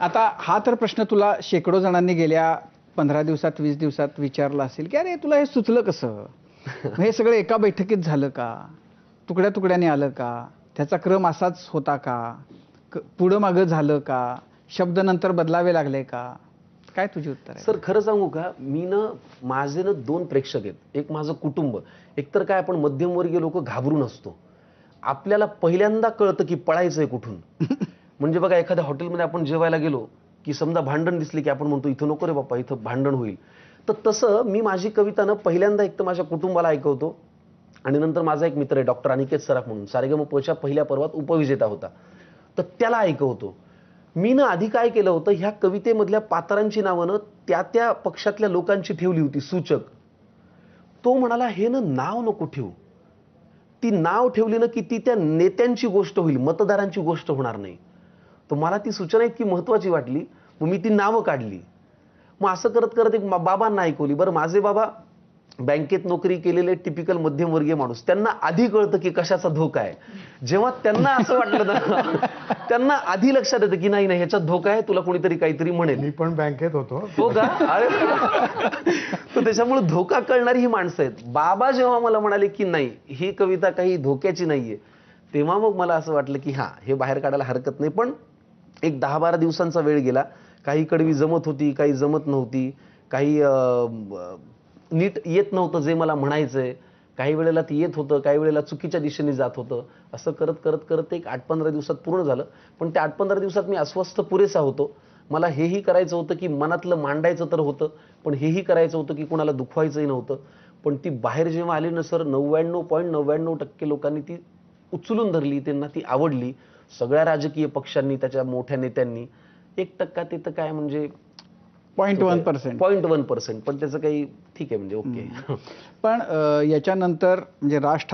आता हा तर प्रश्न तुला शेकडो जणांनी गेल्या 15 दिवसात 20 दिवसात विचारला असेल की अरे तुला हे सुचलं कसं? मग हे सगळं एका बैठकीत झालं का? तुकड्या तुकड्याने आलं का? त्याचा क्रम असाच होता का? पुढं मागं झालं का? शब्द नंतर बदलावे लागले का? काय तुझी उत्तर आहे? सर खरं सांगू का, मी ना माझे ना 2 प्रेक्षक आहेत. एक माझं कुटुंब. एकतर काय आपण मध्यमवर्गीय लोक घाबरून असतो. आपल्याला पहिल्यांदा कळतं की पळायचंय कुठून. म्हणजे बघा एखाद्या हॉटेलमध्ये आपण जेवायला गेलो की समजा भांडण दिसले की आपण म्हणतो इथं नको रे बाप्पा, इथं भांडण होईल. तर तसं मी माझी कविता ना पहिल्यांदा एक तर माझ्या कुटुंबाला ऐकवतो आणि नंतर माझा एक मित्र आहे डॉक्टर अनिकेत सराफ म्हणून, सारेगमपच्या पहिल्या पर्वात उपविजेता होता. तर त्याला ऐकवतो. मी ना आधी काय केलं होतं, ह्या कवितेमधल्या पात्रांची नावं ना त्या त्या पक्षातल्या लोकांची ठेवली होती सूचक. तो म्हणाला हे ना नाव नको ठेवू. ती नाव ठेवली ना की ती त्या नेत्यांची गोष्ट होईल, मतदारांची गोष्ट होणार नाही. तर मला ती सूचना इतकी महत्वाची वाटली, मग मी ती नावं काढली. मग असं करत करत एक बाबांना ऐकवली. बरं माझे बाबा बँकेत नोकरी केलेले टिपिकल मध्यमवर्गीय माणूस, त्यांना आधी कळतं की कशाचा धोका आहे. जेव्हा त्यांना असं वाटलं ना त्यांना आधी लक्षात येतं की नाही नाही ह्याच्यात धोका आहे, तुला कोणीतरी काहीतरी म्हणेल. मी पण बँकेत होतो. हो का? अरे तर त्याच्यामुळे धोका कळणारी ही माणसं आहेत. बाबा जेव्हा मला म्हणाले की नाही ही कविता काही धोक्याची नाहीये, तेव्हा मग मला असं वाटलं की हा हे बाहेर काढायला हरकत नाही. पण एक 10-12 दिवसांचा वेळ गेला. काही कडवी जमत होती, काही जमत नव्हती, काही नीट येत नव्हतं जे मला म्हणायचंय, काही वेळेला ते येत होतं, काही वेळेला चुकीच्या दिशेने जात होतं. असं करत करत करत एक 8-15 दिवसात पूर्ण झालं. पण त्या 8-15 दिवसात मी अस्वस्थ पुरेसा होतो. मला हेही करायचं होतं की मनातलं मांडायचं तर होतं, पण हेही करायचं होतं की कुणाला दुखवायचंही नव्हतं. पण ती बाहेर जेव्हा आली ना सर, 99.99% लोकांनी ती उचलून धरली, त्यांना ती आवडली. सगळ्या राजकीय पक्षांनी, त्याच्या मोठ्या नेत्यांनी. 1% ते तर काय म्हणजे 0.1%. 0.1%. पण त्याचं काही ठीक आहे म्हणजे ओके. पण याच्यानंतर म्हणजे राज ठाकरे